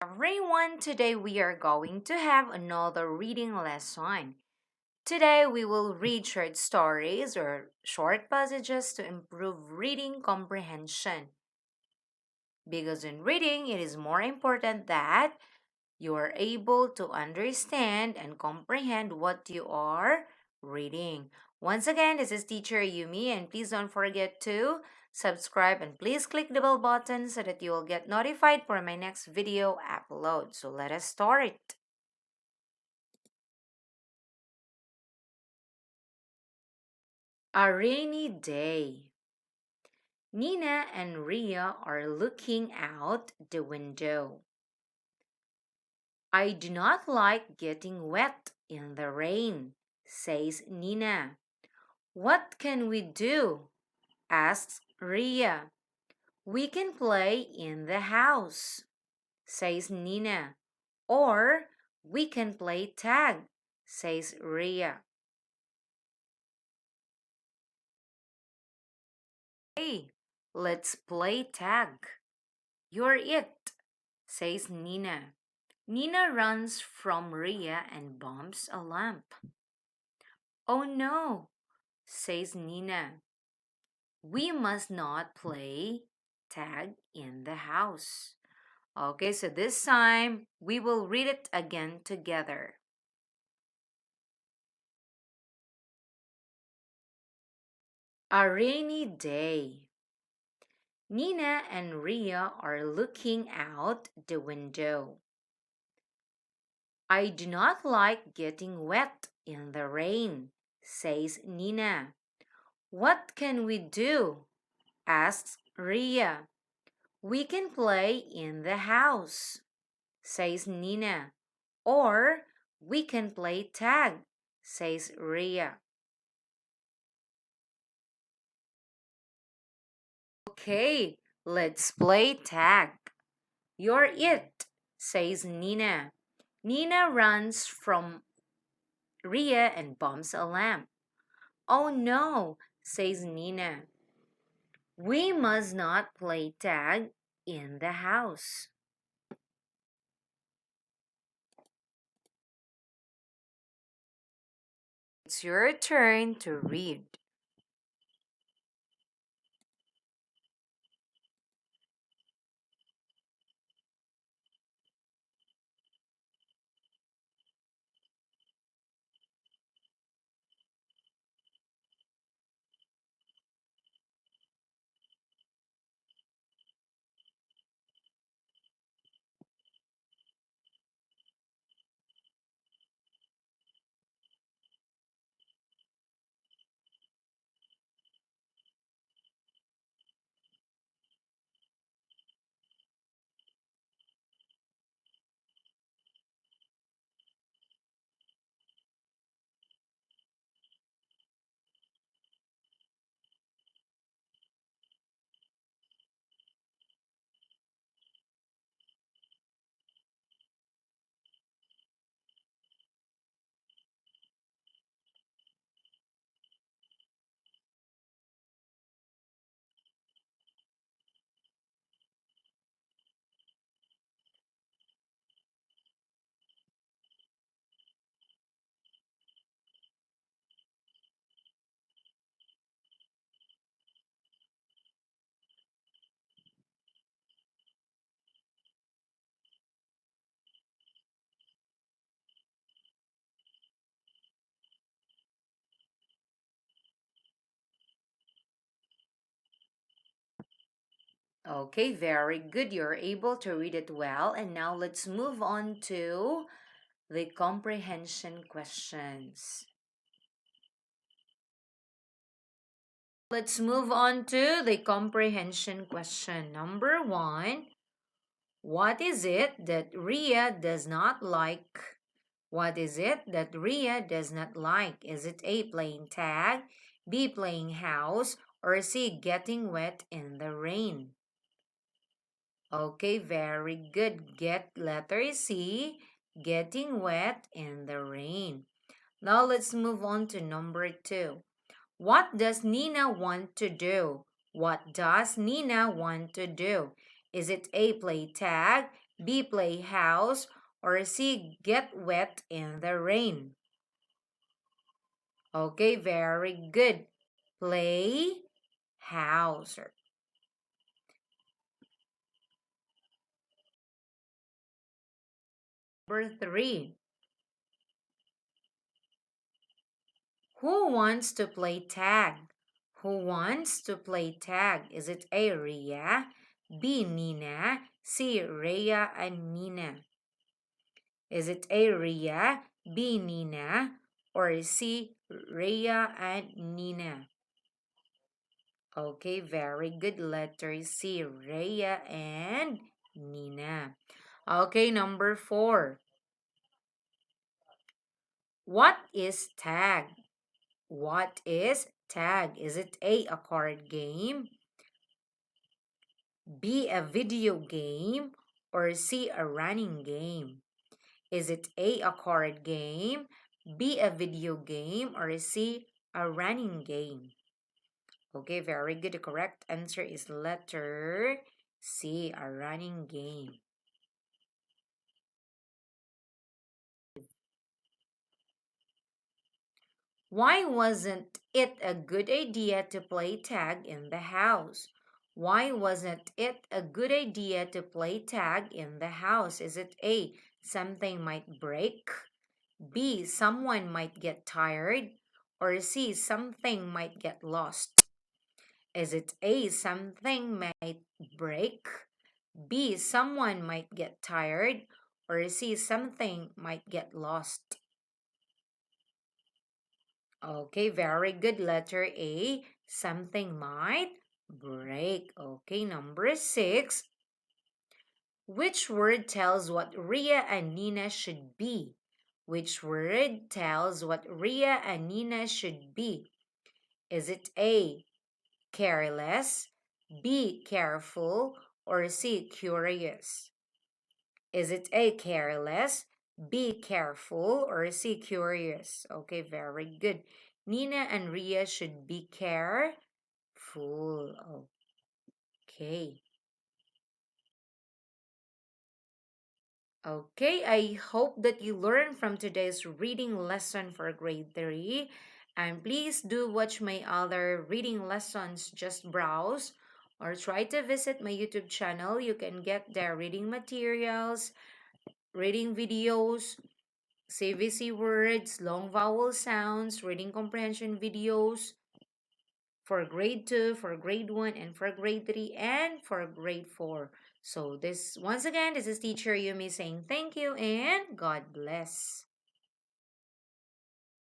Everyone, today we are going to have another reading lesson. Today we will read short stories or short passages to improve reading comprehension. Because in reading, it is more important that you are able to understand and comprehend what you are reading. Once again, this is Teacher Yumi, and please don't forget to subscribe and please click the bell button so that you will get notified for my next video upload. So let us start. A rainy day. Nina and Ria are looking out the window. I do not like getting wet in the rain, says Nina. What can we do? Asks Ria. We can play in the house, says Nina. Or we can play tag, says Ria. Hey, let's play tag. You're it, says Nina. Nina runs from Ria and bumps a lamp. Oh no, says Nina. We must not play tag in the house. Okay, so this time we will read it again together. A rainy day. Nina and Ria are looking out the window. I do not like getting wet in the rain, says Nina. What can we do? Asks Ria. We can play in the house, says Nina. Or we can play tag, says Ria. Okay, let's play tag. You're it, says Nina. Nina runs from Ria and bumps a lamp. Oh no, says Nina. We must not play tag in the house. It's your turn to read. Okay, very good. You're able to read it well. And now let's move on to the comprehension questions. Let's move on to the comprehension question. Number one, what is it that Ria does not like? What is it that Ria does not like? Is it A, playing tag, B, playing house, or C, getting wet in the rain? Okay, very good. Get letter C, getting wet in the rain. Now let's move on to number two. What does Nina want to do? What does Nina want to do? Is it A, play tag, B, play house, or C, get wet in the rain? Okay, very good. Play house. Number 3. Who wants to play tag? Who wants to play tag? Is it A, Ria, B, Nina, C, Rhea and Nina? Is it A, Ria, B, Nina, or C, Rhea and Nina? Okay, very good. Letter C, Rhea and Nina. Okay, number 4. What is tag? What is tag? Is it A, card game, B, a video game, or C, a running game? Is it A, card game, B, a video game, or C, a running game? Okay, very good. The correct answer is letter C, a running game. Why wasn't it a good idea to play tag in the house? Why wasn't it a good idea to play tag in the house? Is it A, something might break, B, someone might get tired, or C, something might get lost? Is it A, something might break, B, someone might get tired, or C, something might get lost? Okay, very good. Letter A, something might break. Okay, number 6. Which word tells what Ria and Nina should be? Which word tells what Ria and Nina should be? Is it A, careless, B, careful, or C, curious? Is it A, careless, B, careful, or C, curious? Okay, very good. Nina and Ria should be careful. Okay. Okay, I hope that you learned from today's reading lesson for grade 3. And please do watch my other reading lessons. Just browse or try to visit my YouTube channel. You can get the reading materials, reading videos, CVC words, long vowel sounds, reading comprehension videos for grade 2, for grade 1, and for grade 3, and for grade 4. So this, once again, this is teacher Yumi saying thank you and God bless.